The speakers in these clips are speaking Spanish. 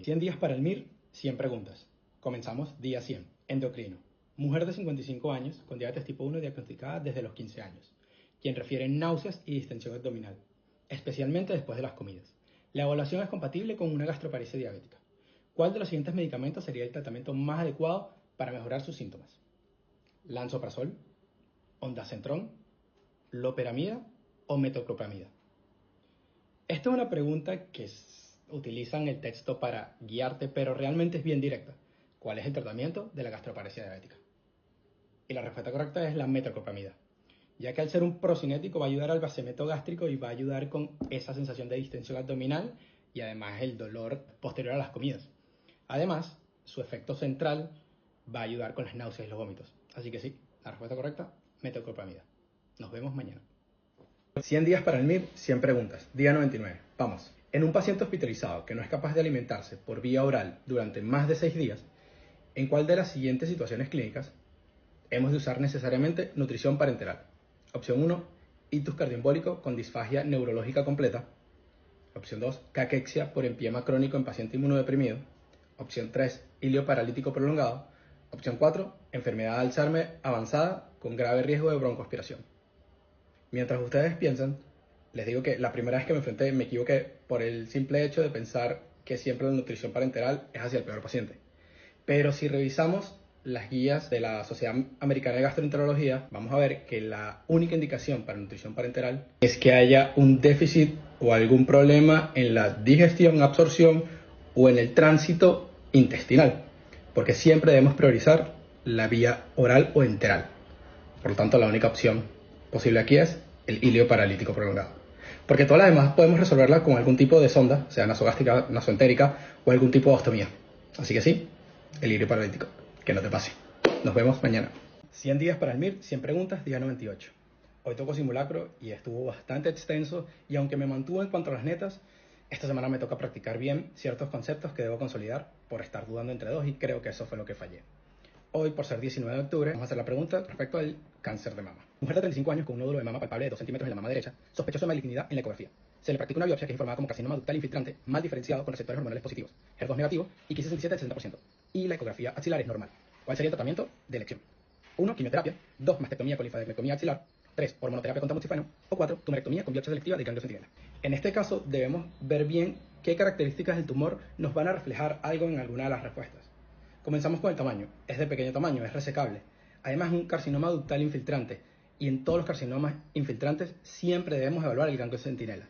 100 días para el MIR, 100 preguntas. Comenzamos día 100. Endocrino. Mujer de 55 años con diabetes tipo 1 diagnosticada desde los 15 años, quien refiere náuseas y distensión abdominal, especialmente después de las comidas. La evaluación es compatible con una gastroparesia diabética. ¿Cuál de los siguientes medicamentos sería el tratamiento más adecuado para mejorar sus síntomas? Lansoprazol, ondansetron, loperamida o metoclopramida. Esta es una pregunta que utilizan el texto para guiarte, pero realmente es bien directa. ¿Cuál es el tratamiento de la gastroparesia diabética? Y la respuesta correcta es la metoclopramida, ya que al ser un procinético va a ayudar al vaciamiento gástrico y va a ayudar con esa sensación de distensión abdominal y además el dolor posterior a las comidas. Además, su efecto central va a ayudar con las náuseas y los vómitos. Así que sí, la respuesta correcta, metoclopramida. Nos vemos mañana. 100 días para el MIR, 100 preguntas. Día 99. Vamos. En un paciente hospitalizado que no es capaz de alimentarse por vía oral durante más de 6 días, ¿en cuál de las siguientes situaciones clínicas hemos de usar necesariamente nutrición parenteral? Opción 1, ictus cardioembólico con disfagia neurológica completa. Opción 2, caquexia por empiema crónico en paciente inmunodeprimido. Opción 3, ilio paralítico prolongado. Opción 4, enfermedad de Alzheimer avanzada con grave riesgo de broncoaspiración. Mientras ustedes piensan, les digo que la primera vez que me enfrenté me equivoqué por el simple hecho de pensar que siempre la nutrición parenteral es hacia el peor paciente. Pero si revisamos las guías de la Sociedad Americana de Gastroenterología, vamos a ver que la única indicación para nutrición parenteral es que haya un déficit o algún problema en la digestión, absorción o en el tránsito intestinal, porque siempre debemos priorizar la vía oral o enteral. Por lo tanto, la única opción posible aquí es el ilio paralítico prolongado, porque todas las demás podemos resolverla con algún tipo de sonda, sea nasogástrica, nasoentérica o algún tipo de ostomía. Así que sí, el ilio paralítico, que no te pase. Nos vemos mañana. 100 días para el MIR, 100 preguntas, día 98. Hoy tocó simulacro y estuvo bastante extenso, y aunque me mantuvo en cuanto a las netas, esta semana me toca practicar bien ciertos conceptos que debo consolidar por estar dudando entre dos, y creo que eso fue lo que fallé. Hoy, por ser 19 de octubre, vamos a hacer la pregunta respecto al cáncer de mama. Mujer de 35 años con un nódulo de mama palpable de 2 centímetros en la mama derecha, sospechoso de malignidad en la ecografía. Se le practica una biopsia que es informada como carcinoma ductal infiltrante mal diferenciado con receptores hormonales positivos, HER2 negativo y Ki67 del 60%. Y la ecografía axilar es normal. ¿Cuál sería el tratamiento de elección? 1. Quimioterapia. 2. Mastectomía con linfadenectomía axilar. 3. Hormonoterapia con tamoxifeno. O 4. Tumerectomía con biopsia selectiva de ganglio centinela. En este caso debemos ver bien qué características del tumor nos van a reflejar algo en alguna de las respuestas. Comenzamos con el tamaño. Es de pequeño tamaño, es resecable. Además es un carcinoma ductal infiltrante, y en todos los carcinomas infiltrantes siempre debemos evaluar el ganglio centinela.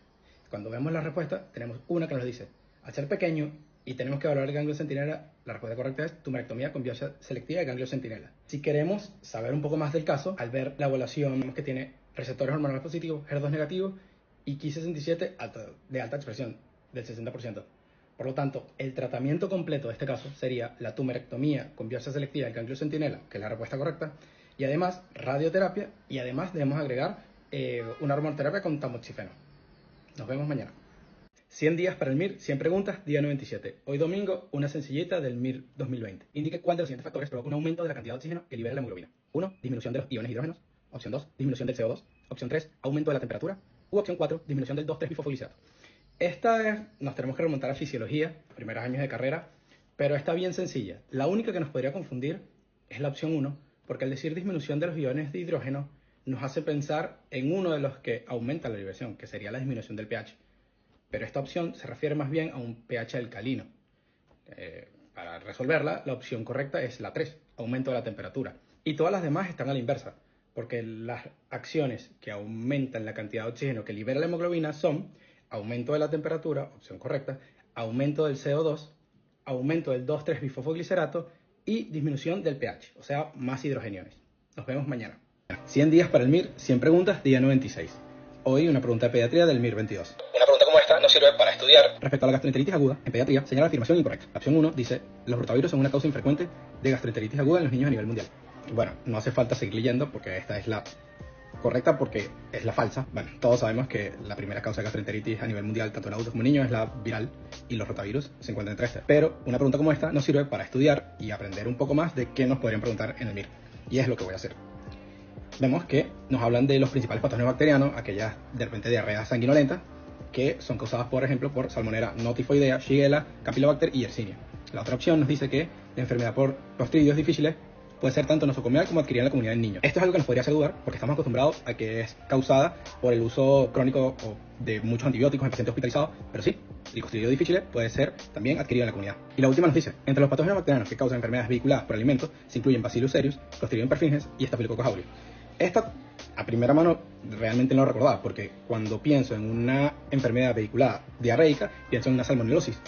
Cuando vemos la respuesta, tenemos una que nos dice, al ser pequeño y tenemos que evaluar el ganglio centinela, la respuesta correcta es tumerectomía con biopsia selectiva de ganglio centinela. Si queremos saber un poco más del caso, al ver la evaluación vemos que tiene receptores hormonales positivos, HER2 negativo y Ki67 de alta expresión, del 60%. Por lo tanto, el tratamiento completo de este caso sería la tumerectomía con biopsia selectiva del ganglio centinela, que es la respuesta correcta, y además radioterapia, y además debemos agregar una hormonoterapia con tamoxifeno. Nos vemos mañana. 100 días para el MIR, 100 preguntas, día 97. Hoy domingo, una sencillita del MIR 2020. Indique cuál de los siguientes factores provoca un aumento de la cantidad de oxígeno que libera la hemoglobina. 1. Disminución de los iones hidrógenos. Opción 2. Disminución del CO2. Opción 3. Aumento de la temperatura. U opción 4. Disminución del 2,3-bifosfoglicerato. Esta vez nos tenemos que remontar a fisiología, primeros años de carrera, pero está bien sencilla. La única que nos podría confundir es la opción 1, porque al decir disminución de los iones de hidrógeno, nos hace pensar en uno de los que aumenta la liberación, que sería la disminución del pH. Pero esta opción se refiere más bien a un pH alcalino. Para resolverla, la opción correcta es la 3, aumento de la temperatura. Y todas las demás están a la inversa, porque las acciones que aumentan la cantidad de oxígeno que libera la hemoglobina son aumento de la temperatura, opción correcta, aumento del CO2, aumento del 2,3-bifosfoglicerato y disminución del pH, o sea, más hidrogeniones. Nos vemos mañana. 100 días para el MIR, 100 preguntas, día 96. Hoy una pregunta de pediatría del MIR 22. Una pregunta como esta nos sirve para estudiar. Respecto a la gastroenteritis aguda, en pediatría señala la afirmación incorrecta. La opción 1 dice, los rotavirus son una causa infrecuente de gastroenteritis aguda en los niños a nivel mundial. Bueno, no hace falta seguir leyendo porque esta es la correcta, porque es la falsa. Bueno, todos sabemos que la primera causa de gastroenteritis a nivel mundial, tanto en adultos como en niños, es la viral, y los rotavirus se encuentran entre estas. Pero una pregunta como esta nos sirve para estudiar y aprender un poco más de qué nos podrían preguntar en el MIR. Y es lo que voy a hacer. Vemos que nos hablan de los principales patógenos bacterianos, aquellas de repente diarrea sanguinolenta, que son causadas, por ejemplo, por Salmonella notifoidea, Shigella, Campylobacter y Yersinia. La otra opción nos dice que la enfermedad por Clostridios difficile puede ser tanto nosocomial como adquirida en la comunidad del niño. Esto es algo que nos podría hacer dudar porque estamos acostumbrados a que es causada por el uso crónico de muchos antibióticos en pacientes hospitalizados, pero sí, el Clostridio difficile puede ser también adquirido en la comunidad. Y la última nos dice, entre los patógenos bacterianos que causan enfermedades vehiculadas por alimentos se incluyen Bacillus cereus, Clostridium perfringens y Staphylococcus aureus. Esta, a primera mano, realmente no lo recordaba, porque cuando pienso en una enfermedad vehiculada diarreica, pienso en una salmonelosis.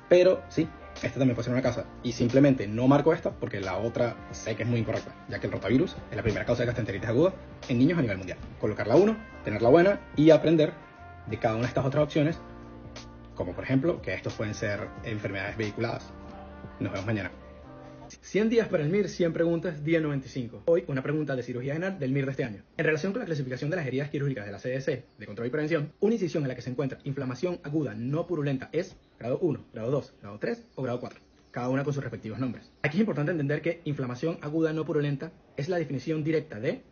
Pero sí, esta también puede ser una causa. Y simplemente no marco esta porque la otra sé que es muy incorrecta, ya que el rotavirus es la primera causa de gastroenteritis aguda en niños a nivel mundial. Colocar la 1, tenerla buena y aprender de cada una de estas otras opciones, como por ejemplo que estos pueden ser enfermedades vehiculadas. Nos vemos mañana. 100 días para el MIR, 100 preguntas, día 95. Hoy, una pregunta de cirugía general del MIR de este año. En relación con la clasificación de las heridas quirúrgicas de la CDC, de control y prevención, una incisión en la que se encuentra inflamación aguda no purulenta es grado 1, grado 2, grado 3 o grado 4, cada una con sus respectivos nombres. Aquí es importante entender que inflamación aguda no purulenta es la definición directa de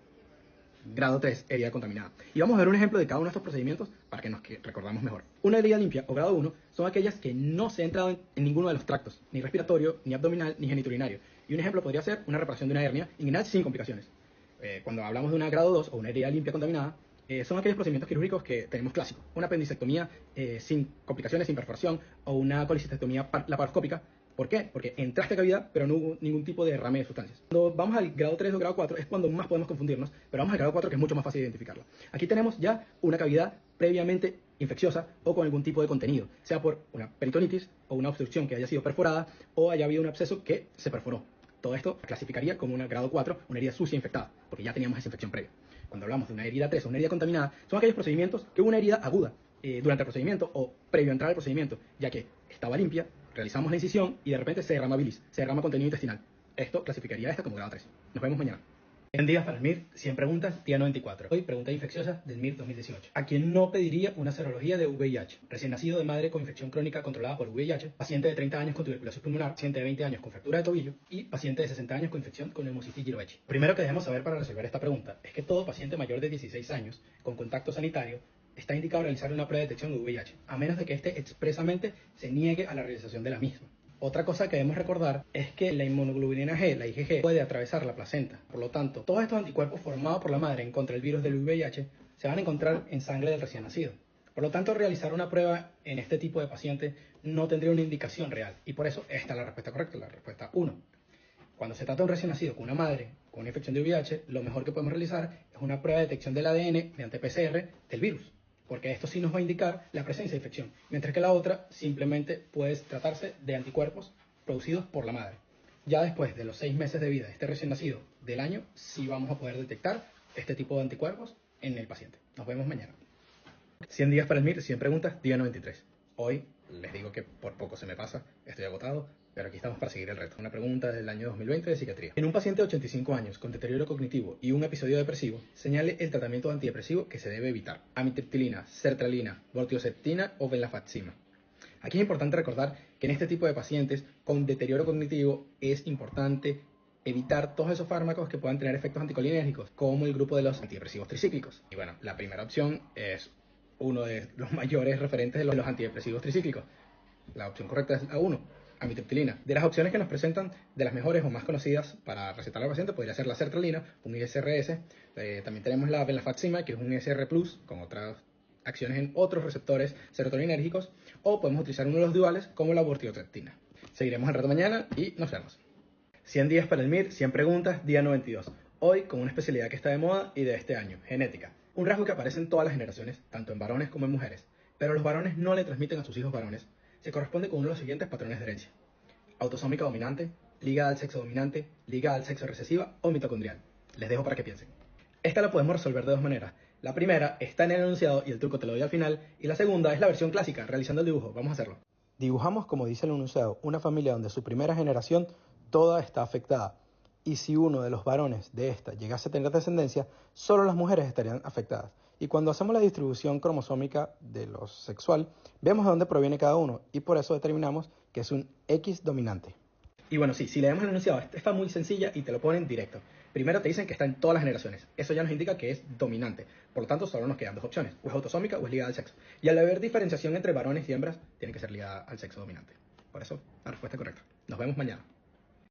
grado 3, herida contaminada. Y vamos a ver un ejemplo de cada uno de estos procedimientos para que nos recordamos mejor. Una herida limpia o grado 1 son aquellas que no se ha entrado en ninguno de los tractos, ni respiratorio, ni abdominal, ni genitourinario. Y un ejemplo podría ser una reparación de una hernia inguinal sin complicaciones. Cuando hablamos de una grado 2 o una herida limpia contaminada, son aquellos procedimientos quirúrgicos que tenemos clásicos. Una apendicectomía sin complicaciones, sin perforación, o una colecistectomía laparoscópica. ¿Por qué? Porque entraste a cavidad, pero no hubo ningún tipo de derrame de sustancias. Cuando vamos al grado 3 o grado 4 es cuando más podemos confundirnos, pero vamos al grado 4 que es mucho más fácil de identificarlo. Aquí tenemos ya una cavidad previamente infecciosa o con algún tipo de contenido, sea por una peritonitis o una obstrucción que haya sido perforada o haya habido un absceso que se perforó. Todo esto clasificaría como una grado 4, una herida sucia infectada, porque ya teníamos esa infección previa. Cuando hablamos de una herida 3 o una herida contaminada, son aquellos procedimientos que hubo una herida aguda durante el procedimiento o previo a entrar al procedimiento, ya que estaba limpia, realizamos la incisión y de repente se derrama bilis, se derrama contenido intestinal. Esto clasificaría esta como grado 3. Nos vemos mañana. 100 días para el MIR, 100 preguntas, día 94. Hoy, pregunta infecciosa del MIR 2018. ¿A quién no pediría una serología de VIH? Recién nacido de madre con infección crónica controlada por VIH, paciente de 30 años con tuberculosis pulmonar, paciente de 20 años con fractura de tobillo y paciente de 60 años con infección con neumocitis girovechi. Primero que debemos saber para resolver esta pregunta es que todo paciente mayor de 16 años con contacto sanitario está indicado realizar una prueba de detección de VIH, a menos de que éste expresamente se niegue a la realización de la misma. Otra cosa que debemos recordar es que la inmunoglobulina G, la IgG, puede atravesar la placenta. Por lo tanto, todos estos anticuerpos formados por la madre en contra del virus del VIH se van a encontrar en sangre del recién nacido. Por lo tanto, realizar una prueba en este tipo de paciente no tendría una indicación real. Y por eso esta es la respuesta correcta, la respuesta 1. Cuando se trata de un recién nacido con una madre con una infección de VIH, lo mejor que podemos realizar es una prueba de detección del ADN mediante PCR del virus, porque esto sí nos va a indicar la presencia de infección, mientras que la otra simplemente puede tratarse de anticuerpos producidos por la madre. Ya después de los 6 meses de vida de este recién nacido del año, sí vamos a poder detectar este tipo de anticuerpos en el paciente. Nos vemos mañana. 100 días para el MIR, 100 preguntas, día 93. Hoy les digo que por poco se me pasa, estoy agotado, pero aquí estamos para seguir el reto. Una pregunta del año 2020 de psiquiatría. En un paciente de 85 años con deterioro cognitivo y un episodio depresivo, señale el tratamiento antidepresivo que se debe evitar: amitriptilina, sertralina, vortioceptina o venlafaxina. Aquí es importante recordar que en este tipo de pacientes con deterioro cognitivo es importante evitar todos esos fármacos que puedan tener efectos anticolinérgicos, como el grupo de los antidepresivos tricíclicos. Y bueno, la primera opción es uno de los mayores referentes de los antidepresivos tricíclicos. La opción correcta es la 1, amitriptilina. De las opciones que nos presentan, de las mejores o más conocidas para recetar al paciente, podría ser la sertralina, un ISRS. También tenemos la venlafaxina, que es un ISR+, con otras acciones en otros receptores serotoninérgicos, o podemos utilizar uno de los duales como la vortiotreptina. Seguiremos el reto mañana y nos vemos. 100 días para el MIR, 100 preguntas, día 92. Hoy con una especialidad que está de moda y de este año, genética. Un rasgo que aparece en todas las generaciones, tanto en varones como en mujeres, pero los varones no le transmiten a sus hijos varones. Se corresponde con uno de los siguientes patrones de herencia: autosómica dominante, ligada al sexo dominante, ligada al sexo recesiva o mitocondrial. Les dejo para que piensen. Esta la podemos resolver de dos maneras. La primera está en el enunciado y el truco te lo doy al final, y la segunda es la versión clásica, realizando el dibujo. Vamos a hacerlo. Dibujamos, como dice el enunciado, una familia donde su primera generación toda está afectada, y si uno de los varones de esta llegase a tener descendencia, solo las mujeres estarían afectadas. Y cuando hacemos la distribución cromosómica de lo sexual, vemos de dónde proviene cada uno, y por eso determinamos que es un X dominante. Y bueno, sí, si leemos el enunciado, esta está muy sencilla y te lo ponen directo. Primero te dicen que está en todas las generaciones. Eso ya nos indica que es dominante. Por lo tanto, solo nos quedan dos opciones. O es autosómica o es ligada al sexo. Y al haber diferenciación entre varones y hembras, tiene que ser ligada al sexo dominante. Por eso, la respuesta es correcta. Nos vemos mañana.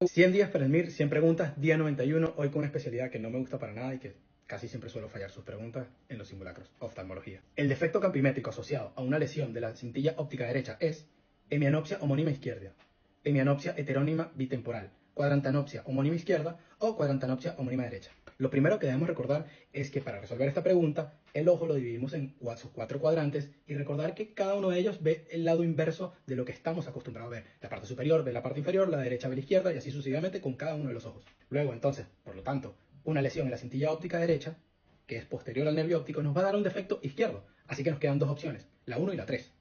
100 días para el MIR, 100 preguntas, día 91. Hoy con una especialidad que no me gusta para nada y que casi siempre suelo fallar sus preguntas en los simulacros. Oftalmología. El defecto campimétrico asociado a una lesión de la cintilla óptica derecha es hemianopsia homónima izquierda, hemianopsia heterónima bitemporal, cuadrantanopsia homónima izquierda o cuadrantanopsia homónima derecha. Lo primero que debemos recordar es que para resolver esta pregunta, el ojo lo dividimos en sus 4 cuadrantes y recordar que cada uno de ellos ve el lado inverso de lo que estamos acostumbrados a ver. La parte superior ve la parte inferior, la derecha ve la izquierda y así sucesivamente con cada uno de los ojos. Luego, entonces, por lo tanto, una lesión en la cintilla óptica derecha, que es posterior al nervio óptico, nos va a dar un defecto izquierdo. Así que nos quedan dos opciones, la 1 y la 3.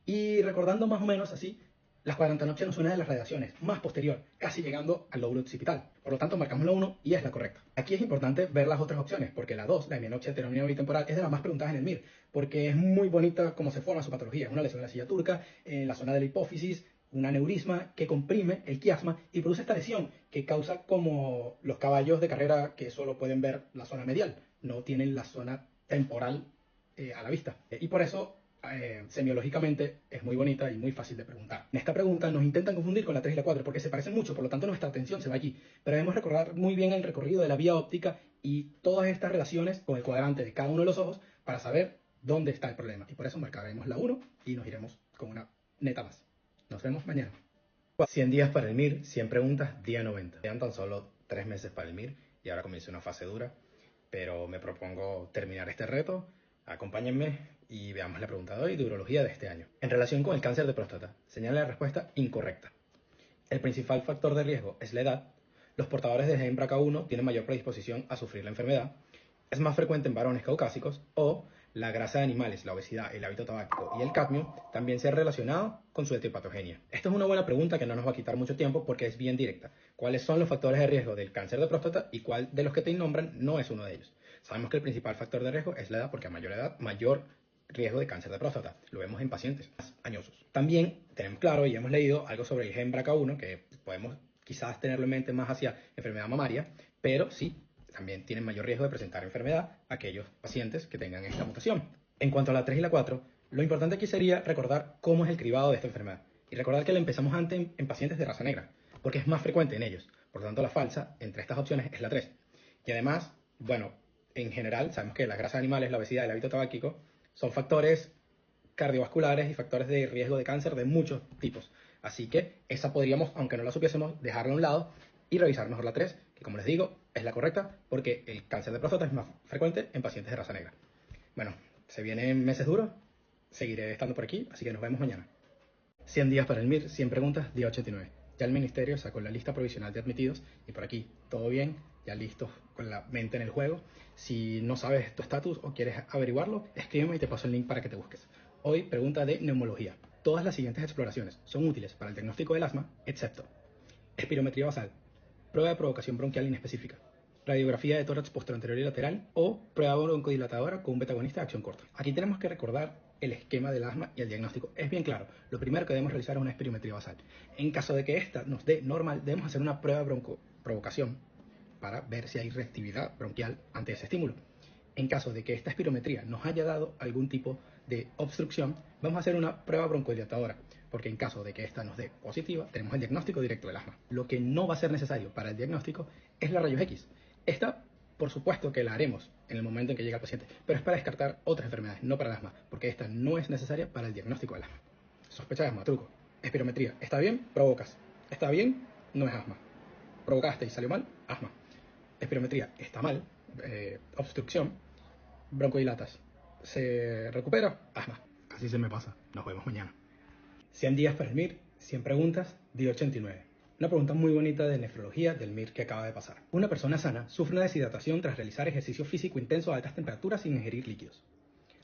Y recordando más o menos así, las cuadrantanopsias no son una de las radiaciones, más posterior, casi llegando al lóbulo occipital. Por lo tanto, marcamos la 1 y es la correcta. Aquí es importante ver las otras opciones, porque la 2, la hemianopsia heterónima bitemporal, es de las más preguntadas en el MIR, porque es muy bonita cómo se forma su patología. Es una lesión de la silla turca, en la zona de la hipófisis, un aneurisma que comprime el quiasma y produce esta lesión que causa como los caballos de carrera que solo pueden ver la zona medial, no tienen la zona temporal a la vista. Y por eso semiológicamente es muy bonita y muy fácil de preguntar. En esta pregunta nos intentan confundir con la 3 y la 4 porque se parecen mucho, por lo tanto nuestra atención se va allí. Pero debemos recordar muy bien el recorrido de la vía óptica y todas estas relaciones con el cuadrante de cada uno de los ojos para saber dónde está el problema. Y por eso marcaremos la 1 y nos iremos con una neta más. Nos vemos mañana. 100 días para el MIR, 100 preguntas, día 90. Quedan tan solo 3 meses para el MIR y ahora comienza una fase dura, pero me propongo terminar este reto. Acompáñenme y veamos la pregunta de hoy de urología de este año. En relación con el cáncer de próstata, señala la respuesta incorrecta. El principal factor de riesgo es la edad. Los portadores de gen BRCA1 tienen mayor predisposición a sufrir la enfermedad. Es más frecuente en varones caucásicos. O la grasa de animales, la obesidad, el hábito tabáquico y el cadmio también se han relacionado con su etiopatogenia. Esta es una buena pregunta que no nos va a quitar mucho tiempo porque es bien directa. ¿Cuáles son los factores de riesgo del cáncer de próstata y cuál de los que te nombran no es uno de ellos? Sabemos que el principal factor de riesgo es la edad, porque a mayor edad, mayor riesgo de cáncer de próstata. Lo vemos en pacientes más añosos. También tenemos claro y hemos leído algo sobre el gen BRCA1, que podemos quizás tenerlo en mente más hacia enfermedad mamaria, pero sí, también tienen mayor riesgo de presentar enfermedad aquellos pacientes que tengan esta mutación. En cuanto a la 3 y la 4, lo importante aquí sería recordar cómo es el cribado de esta enfermedad. Y recordar que la empezamos antes en pacientes de raza negra, porque es más frecuente en ellos. Por lo tanto, la falsa entre estas opciones es la 3. Y además, bueno, en general, sabemos que las grasas animales, la obesidad y el hábito tabáquico son factores cardiovasculares y factores de riesgo de cáncer de muchos tipos. Así que esa podríamos, aunque no la supiésemos, dejarla a un lado y revisar mejor la 3, que como les digo, es la correcta porque el cáncer de próstata es más frecuente en pacientes de raza negra. Bueno, se vienen meses duros, seguiré estando por aquí, así que nos vemos mañana. 100 días para el MIR, 100 preguntas, día 89. Ya el ministerio sacó la lista provisional de admitidos y por aquí, todo bien, ya listos con la mente en el juego. Si no sabes tu estatus o quieres averiguarlo, escríbeme y te paso el link para que te busques. Hoy, pregunta de neumología. Todas las siguientes exploraciones son útiles para el diagnóstico del asma, excepto espirometría basal, prueba de provocación bronquial inespecífica, radiografía de tórax posterior y lateral o prueba broncodilatadora con un beta-agonista de acción corta. Aquí tenemos que recordar el esquema del asma y el diagnóstico. Es bien claro, lo primero que debemos realizar es una espirometría basal. En caso de que esta nos dé normal, debemos hacer una prueba de provocación para ver si hay reactividad bronquial ante ese estímulo. En caso de que esta espirometría nos haya dado algún tipo de obstrucción, vamos a hacer una prueba broncodilatadora, porque en caso de que esta nos dé positiva, tenemos el diagnóstico directo del asma. Lo que no va a ser necesario para el diagnóstico es la rayos X. Esta, por supuesto que la haremos en el momento en que llega el paciente, pero es para descartar otras enfermedades, no para el asma, porque esta no es necesaria para el diagnóstico del asma. Sospecha de asma, truco. Espirometría, ¿está bien? Provocas. ¿Está bien? No es asma. Provocaste y salió mal, asma. Espirometría, está mal, obstrucción, broncodilatas. ¿Se recupera? Asma. Así se me pasa. Nos vemos mañana. 100 días para el MIR, 100 preguntas, día 89. Una pregunta muy bonita de nefrología del MIR que acaba de pasar. Una persona sana sufre una deshidratación tras realizar ejercicio físico intenso a altas temperaturas sin ingerir líquidos.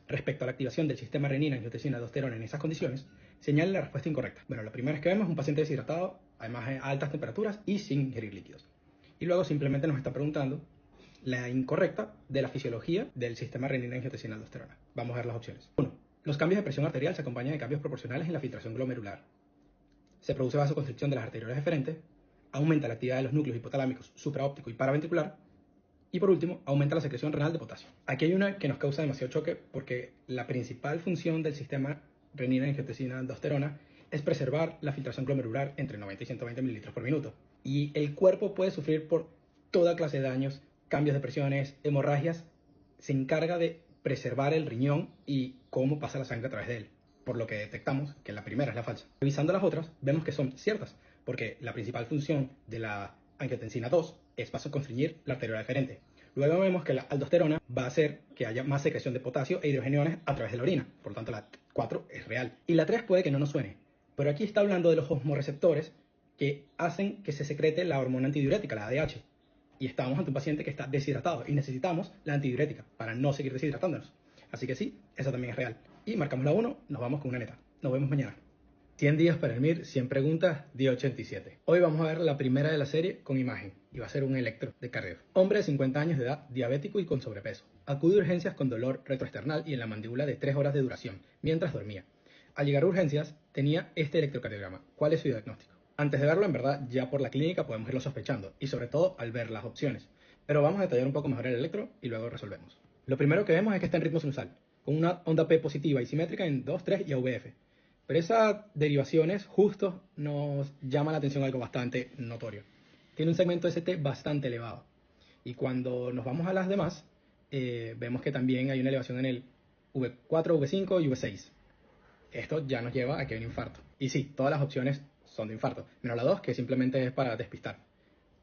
Respecto a la activación del sistema renina, angiotensina, aldosterona en esas condiciones, señala la respuesta incorrecta. Bueno, lo primero es que vemos un paciente deshidratado, además a altas temperaturas y sin ingerir líquidos. Y luego simplemente nos está preguntando la incorrecta de la fisiología del sistema renina, angiotensina, aldosterona. Vamos a ver las opciones. 1. Los cambios de presión arterial se acompañan de cambios proporcionales en la filtración glomerular. Se produce vasoconstricción de las arteriolas deferentes, aumenta la actividad de los núcleos hipotalámicos, supraóptico y paraventricular, Y por último, aumenta la secreción renal de potasio. Aquí hay una que nos causa demasiado choque porque la principal función del sistema renina-angiotensina-aldosterona es preservar la filtración glomerular entre 90 y 120 mililitros por minuto. Y el cuerpo puede sufrir por toda clase de daños, cambios de presiones, hemorragias. Se encarga de preservar el riñón y cómo pasa la sangre a través de él. Por lo que detectamos que la primera es la falsa. Revisando las otras, vemos que son ciertas, porque la principal función de la angiotensina 2 es vasoconstricir la arteriola deferente. Luego vemos que la aldosterona va a hacer que haya más secreción de potasio e hidrogeniones a través de la orina. Por lo tanto, la 4 es real. Y la 3 puede que no nos suene. Pero aquí está hablando de los osmoreceptores que hacen que se secrete la hormona antidiurética, la ADH. Y estamos ante un paciente que está deshidratado y necesitamos la antidiurética para no seguir deshidratándonos. Así que sí, eso también es real. Y marcamos la 1, nos vamos con una neta. Nos vemos mañana. 100 días para el MIR, 100 preguntas, día 87. Hoy vamos a ver la primera de la serie con imagen y va a ser un electro de cardio. Hombre de 50 años de edad, diabético y con sobrepeso. Acude a urgencias con dolor retroesternal y en la mandíbula de 3 horas de duración, mientras dormía. Al llegar a urgencias, tenía este electrocardiograma. ¿Cuál es su diagnóstico? Antes de verlo, en verdad, ya por la clínica podemos irlo sospechando y sobre todo al ver las opciones. Pero vamos a detallar un poco mejor el electro y luego resolvemos. Lo primero que vemos es que está en ritmo sinusal, con una onda P positiva y simétrica en 2, 3 y AVF. Pero esas derivaciones justo nos llama la atención algo bastante notorio. Tiene un segmento ST bastante elevado. Y cuando nos vamos a las demás, vemos que también hay una elevación en el V4, V5 y V6. Esto ya nos lleva a que hay un infarto. Y sí, todas las opciones son de infarto, menos la 2, que simplemente es para despistar.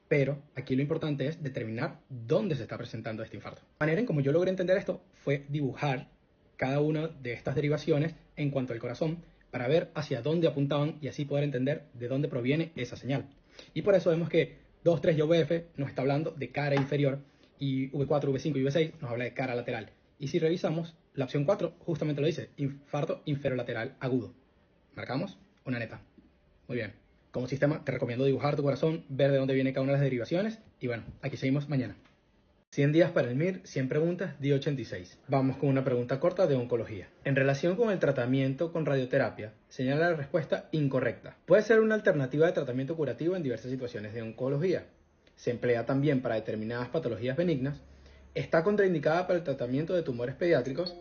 Pero aquí lo importante es determinar dónde se está presentando este infarto. La manera en como yo logré entender esto fue dibujar cada una de estas derivaciones en cuanto al corazón para ver hacia dónde apuntaban y así poder entender de dónde proviene esa señal. Y por eso vemos que 2, 3 y VF nos está hablando de cara inferior y V4, V5 y V6 nos habla de cara lateral. Y si revisamos, la opción 4 justamente lo dice, infarto inferolateral agudo. Marcamos una neta. Muy bien. Como sistema te recomiendo dibujar tu corazón, ver de dónde viene cada una de las derivaciones y bueno, aquí seguimos mañana. 100 días para el MIR, 100 preguntas, día 86. Vamos con una pregunta corta de oncología. En relación con el tratamiento con radioterapia, señala la respuesta incorrecta. Puede ser una alternativa de tratamiento curativo en diversas situaciones de oncología. Se emplea también para determinadas patologías benignas. Está contraindicada para el tratamiento de tumores pediátricos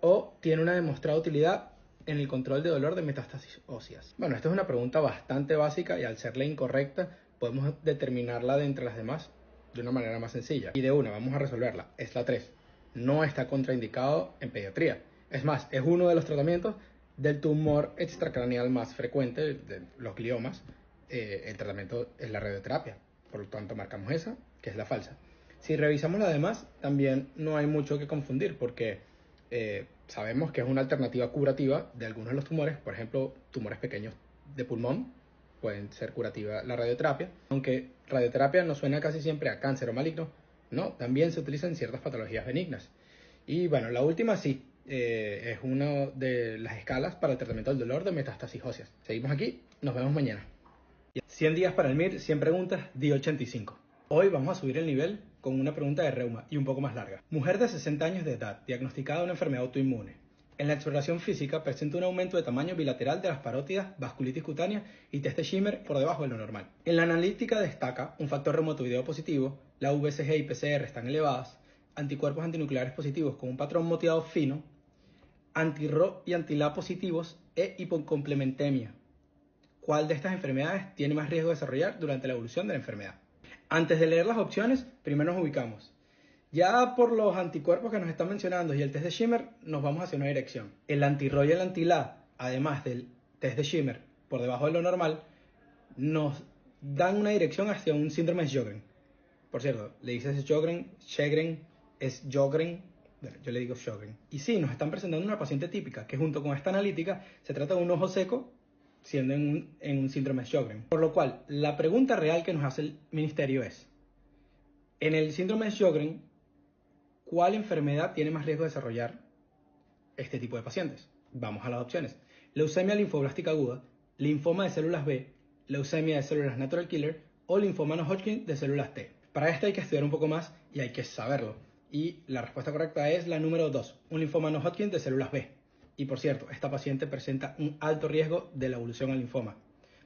o tiene una demostrada utilidad en el control de dolor de metástasis óseas. Bueno, esta es una pregunta bastante básica y al ser la incorrecta podemos determinarla de entre las demás de una manera más sencilla. Y de una, vamos a resolverla. Es la 3. No está contraindicado en pediatría. Es más, es uno de los tratamientos del tumor extracraneal más frecuente, de los gliomas. El tratamiento es la radioterapia. Por lo tanto, marcamos esa, que es la falsa. Si revisamos las demás, también no hay mucho que confundir porque sabemos que es una alternativa curativa de algunos de los tumores, por ejemplo, tumores pequeños de pulmón, pueden ser curativa la radioterapia, aunque radioterapia no suena casi siempre a cáncer o maligno, no, también se utiliza en ciertas patologías benignas. Y bueno, la última sí, es una de las escalas para el tratamiento del dolor de metástasis óseas. Seguimos aquí, nos vemos mañana. 100 días para el MIR, 100 preguntas, día 85. Hoy vamos a subir el nivel con una pregunta de reuma y un poco más larga. Mujer de 60 años de edad, diagnosticada de una enfermedad autoinmune. En la exploración física presenta un aumento de tamaño bilateral de las parótidas, vasculitis cutánea y test de Schimmer por debajo de lo normal. En la analítica destaca un factor reumatoideo positivo, la VCG y PCR están elevadas, anticuerpos antinucleares positivos con un patrón moteado fino, anti-RO y anti-LA positivos e hipocomplementemia. ¿Cuál de estas enfermedades tiene más riesgo de desarrollar durante la evolución de la enfermedad? Antes de leer las opciones, primero nos ubicamos. Ya por los anticuerpos que nos están mencionando y el test de Schimmer, nos vamos hacia una dirección. El anti-RO y el anti-LA, además del test de Schimmer por debajo de lo normal, nos dan una dirección hacia un síndrome de Sjögren. Por cierto, le dices Sjögren, es Sjögren, bueno, yo le digo Sjögren. Y sí, nos están presentando una paciente típica, que junto con esta analítica se trata de un ojo seco, siendo en un síndrome de Sjögren. Por lo cual, la pregunta real que nos hace el ministerio es, en el síndrome de Sjögren, ¿cuál enfermedad tiene más riesgo de desarrollar este tipo de pacientes? Vamos a las opciones. Leucemia linfoblástica aguda, linfoma de células B, leucemia de células natural killer o linfoma no Hodgkin de células T. Para esto hay que estudiar un poco más y hay que saberlo. Y la respuesta correcta es la número 2, un linfoma no Hodgkin de células B. Y por cierto, esta paciente presenta un alto riesgo de la evolución al linfoma,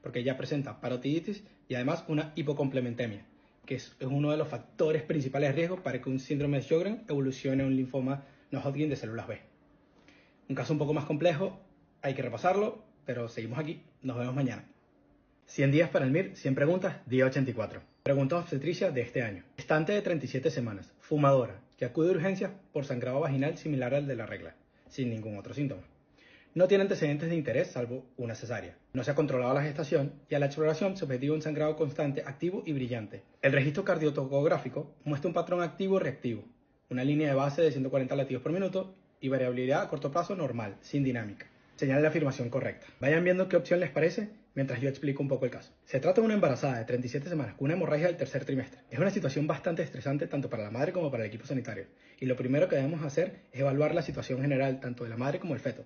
porque ya presenta parotiditis y además una hipocomplementemia, que es uno de los factores principales de riesgo para que un síndrome de Sjögren evolucione a un linfoma no Hodgkin de células B. Un caso un poco más complejo, hay que repasarlo, pero seguimos aquí. Nos vemos mañana. 100 días para el MIR, 100 preguntas, día 84. Pregunta obstetricia de este año. Gestante de 37 semanas, fumadora, que acude a urgencias por sangrado vaginal similar al de la regla, sin ningún otro síntoma. No tiene antecedentes de interés salvo una cesárea. No se ha controlado la gestación y a la exploración se objetiva un sangrado constante, activo y brillante. El registro cardiotocográfico muestra un patrón activo-reactivo, una línea de base de 140 latidos por minuto y variabilidad a corto plazo normal, sin dinámica. Señal de afirmación correcta. Vayan viendo qué opción les parece mientras yo explico un poco el caso. Se trata de una embarazada de 37 semanas con una hemorragia del tercer trimestre. Es una situación bastante estresante tanto para la madre como para el equipo sanitario. Y lo primero que debemos hacer es evaluar la situación general tanto de la madre como del feto,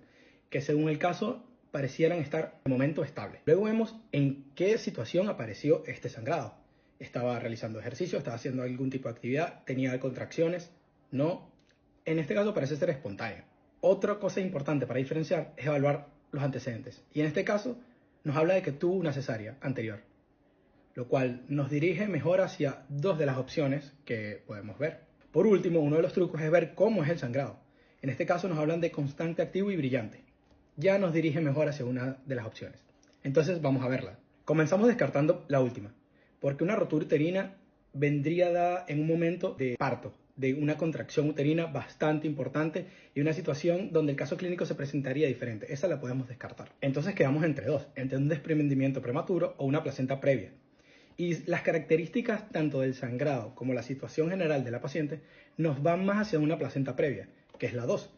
que según el caso parecieran estar de momento estable. Luego vemos en qué situación apareció este sangrado. Estaba realizando ejercicio, estaba haciendo algún tipo de actividad, tenía contracciones, no. En este caso parece ser espontáneo. Otra cosa importante para diferenciar es evaluar los antecedentes. Y en este caso nos habla de que tuvo una cesárea anterior, lo cual nos dirige mejor hacia dos de las opciones que podemos ver. Por último, uno de los trucos es ver cómo es el sangrado. En este caso nos hablan de constante, activo y brillante. Ya nos dirige mejor hacia una de las opciones. Entonces vamos a verla. Comenzamos descartando la última, porque una rotura uterina vendría dada en un momento de parto, de una contracción uterina bastante importante y una situación donde el caso clínico se presentaría diferente. Esa la podemos descartar. Entonces quedamos entre dos, entre un desprendimiento prematuro o una placenta previa. Y las características tanto del sangrado como la situación general de la paciente nos van más hacia una placenta previa, que es la 2.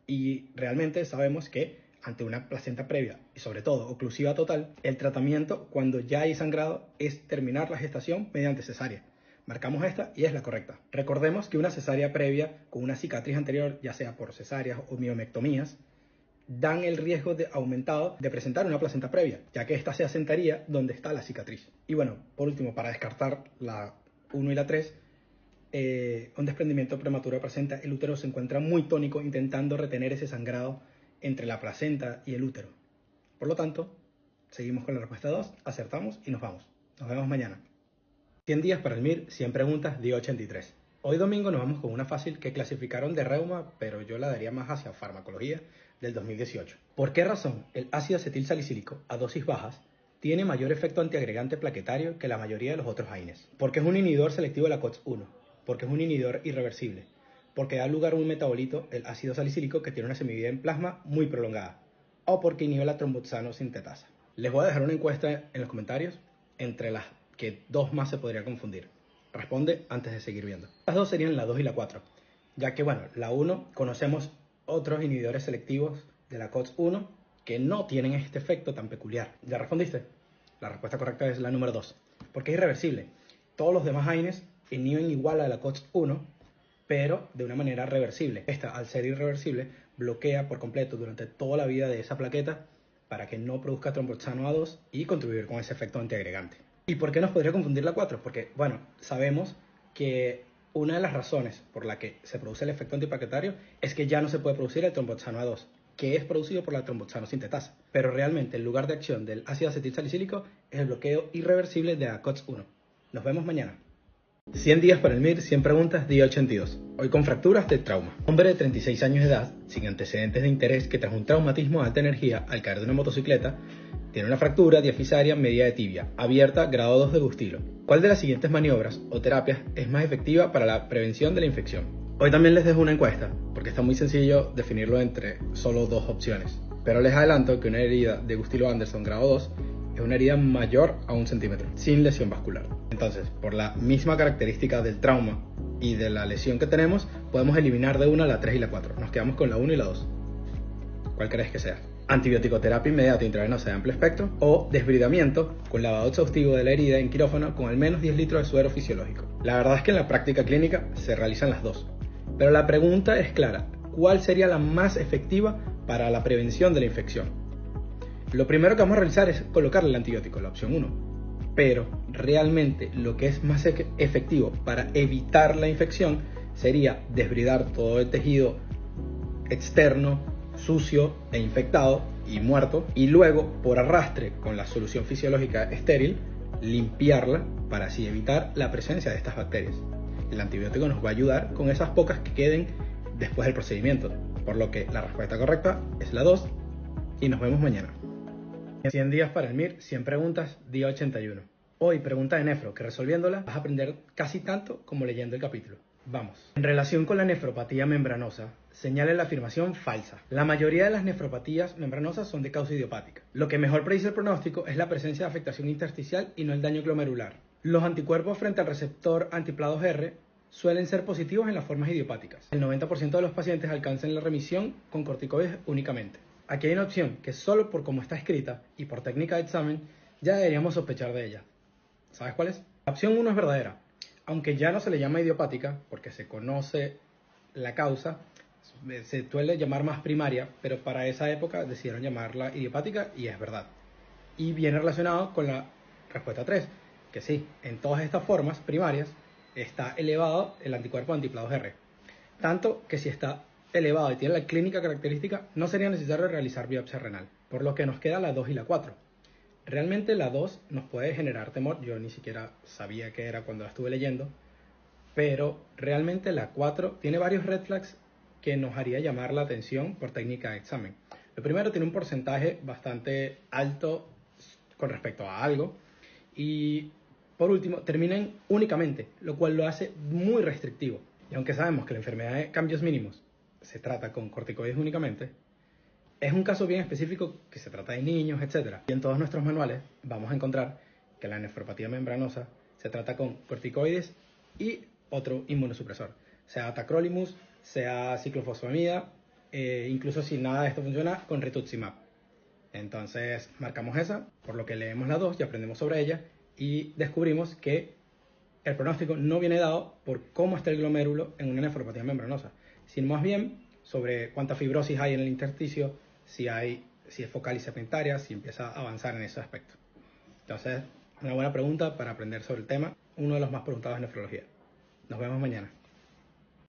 Y realmente sabemos que ante una placenta previa y sobre todo oclusiva total, el tratamiento cuando ya hay sangrado es terminar la gestación mediante cesárea. Marcamos esta y es la correcta. Recordemos que una cesárea previa con una cicatriz anterior, ya sea por cesáreas o miomectomías, dan el riesgo aumentado de presentar una placenta previa, ya que ésta se asentaría donde está la cicatriz. Y bueno, por último, para descartar la 1 y la 3, un desprendimiento prematuro de placenta, el útero se encuentra muy tónico intentando retener ese sangrado entre la placenta y el útero. Por lo tanto, seguimos con la respuesta 2, acertamos y nos vamos. Nos vemos mañana. 100 días para el MIR, 100 preguntas, día 83. Hoy domingo nos vamos con una fácil que clasificaron de reuma, pero yo la daría más hacia farmacología, del 2018. ¿Por qué razón el ácido acetilsalicílico a dosis bajas tiene mayor efecto antiagregante plaquetario que la mayoría de los otros AINES? Porque es un inhibidor selectivo de la COX-1, porque es un inhibidor irreversible, porque da lugar a un metabolito, el ácido salicílico, que tiene una semivida en plasma muy prolongada, o porque inhibe la tromboxano sintetasa. Les voy a dejar una encuesta en los comentarios entre las que dos más se podría confundir. Responde antes de seguir viendo. Las dos serían la 2 y la 4, ya que bueno, la 1 conocemos otros inhibidores selectivos de la COX-1 que no tienen este efecto tan peculiar. ¿Ya respondiste? La respuesta correcta es la número 2, porque es irreversible. Todos los demás AINES inhiben igual a la COX-1, pero de una manera reversible. Esta, al ser irreversible, bloquea por completo durante toda la vida de esa plaqueta para que no produzca tromboxano A2 y contribuir con ese efecto antiagregante. ¿Y por qué nos podría confundir la 4? Porque, bueno, sabemos que una de las razones por la que se produce el efecto antiplaquetario es que ya no se puede producir el tromboxano A2, que es producido por la tromboxano sintetasa. Pero realmente el lugar de acción del ácido acetilsalicílico es el bloqueo irreversible de la COX-1. Nos vemos mañana. 100 días para el MIR, 100 preguntas, día 82. Hoy con fracturas de trauma. Hombre de 36 años de edad, sin antecedentes de interés, que tras un traumatismo de alta energía al caer de una motocicleta, tiene una fractura diafisaria media de tibia, abierta grado 2 de Gustilo. ¿Cuál de las siguientes maniobras o terapias es más efectiva para la prevención de la infección? Hoy también les dejo una encuesta, porque está muy sencillo definirlo entre solo dos opciones. Pero les adelanto que una herida de Gustilo-Anderson grado 2 es una herida mayor a 1 centímetro, sin lesión vascular. Entonces, por la misma característica del trauma y de la lesión que tenemos, podemos eliminar de una la 3 y la 4. Nos quedamos con la 1 y la 2. ¿Cuál crees que sea? Antibiótico-terapia inmediata intravenosa de amplio espectro o desbridamiento con lavado exhaustivo de la herida en quirófano con al menos 10 litros de suero fisiológico. La verdad es que en la práctica clínica se realizan las dos. Pero la pregunta es clara: ¿cuál sería la más efectiva para la prevención de la infección? Lo primero que vamos a realizar es colocarle el antibiótico, la opción 1. Pero realmente lo que es más efectivo para evitar la infección sería desbridar todo el tejido externo, sucio e infectado y muerto, y luego por arrastre con la solución fisiológica estéril limpiarla para así evitar la presencia de estas bacterias. El antibiótico nos va a ayudar con esas pocas que queden después del procedimiento, por lo que la respuesta correcta es la 2 y nos vemos mañana. 100 días para el MIR, 100 preguntas, día 81. Hoy, pregunta de nefro, que resolviéndola vas a aprender casi tanto como leyendo el capítulo. Vamos. En relación con la nefropatía membranosa, señale la afirmación falsa. La mayoría de las nefropatías membranosas son de causa idiopática. Lo que mejor predice el pronóstico es la presencia de afectación intersticial y no el daño glomerular. Los anticuerpos frente al receptor antiplados R suelen ser positivos en las formas idiopáticas. El 90% de los pacientes alcanzan la remisión con corticoides únicamente. Aquí hay una opción que solo por cómo está escrita y por técnica de examen ya deberíamos sospechar de ella. ¿Sabes cuál es? La opción 1 es verdadera. Aunque ya no se le llama idiopática porque se conoce la causa, se suele llamar más primaria, pero para esa época decidieron llamarla idiopática y es verdad. Y viene relacionado con la respuesta 3, que sí, en todas estas formas primarias está elevado el anticuerpo antiplados R. Tanto que si está elevado y tiene la clínica característica, no sería necesario realizar biopsia renal, por lo que nos queda la 2 y la 4. Realmente la 2 nos puede generar temor, yo ni siquiera sabía qué era cuando la estuve leyendo, pero realmente la 4 tiene varios red flags que nos haría llamar la atención por técnica de examen. Lo primero, tiene un porcentaje bastante alto con respecto a algo, y por último, terminan únicamente, lo cual lo hace muy restrictivo. Y aunque sabemos que la enfermedad de cambios mínimos se trata con corticoides únicamente, es un caso bien específico que se trata de niños, etc. Y en todos nuestros manuales vamos a encontrar que la nefropatía membranosa se trata con corticoides y otro inmunosupresor, sea tacrolimus, sea ciclofosfamida, incluso si nada de esto funciona, con rituximab. Entonces marcamos esa, por lo que leemos la 2 y aprendemos sobre ella y descubrimos que el pronóstico no viene dado por cómo está el glomérulo en una nefropatía membranosa, sino más bien sobre cuánta fibrosis hay en el intersticio, si es focal y segmentaria, si empieza a avanzar en ese aspecto. Entonces, una buena pregunta para aprender sobre el tema, uno de los más preguntados en nefrología. Nos vemos mañana.